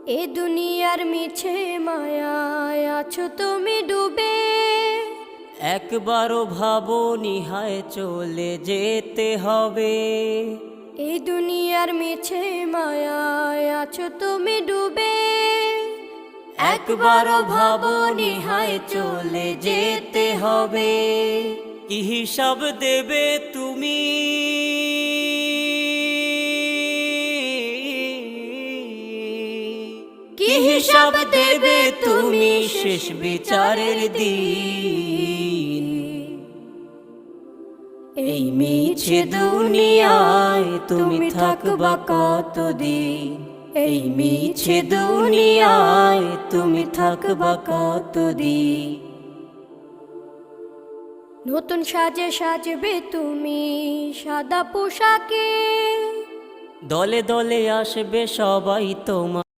এ দুনিয়ার মিছে মায়ায় আছো তুমি ডুবে। একবারও ভাবোনি হায় চলে যেতে হবে। এই দুনিয়ার মিছে মায়ায় আছো তুমি ডুবে। একবারও ভাবোনি হায় চলে যেতে হবে। কি হিসাব দেবে তুমি? কি হিসাব দেবে তুমি শেষ বিচারের দিন? এই মিছে দুনিয়ায় তুমি থাকবা কতদিন? এই মিছে দুনিয়ায় তুমি থাকবা কতদিন? নতুন সাজে সাজবে তুমি সাদা পোশাকে। দলে দলে আসবে সবাই তোমার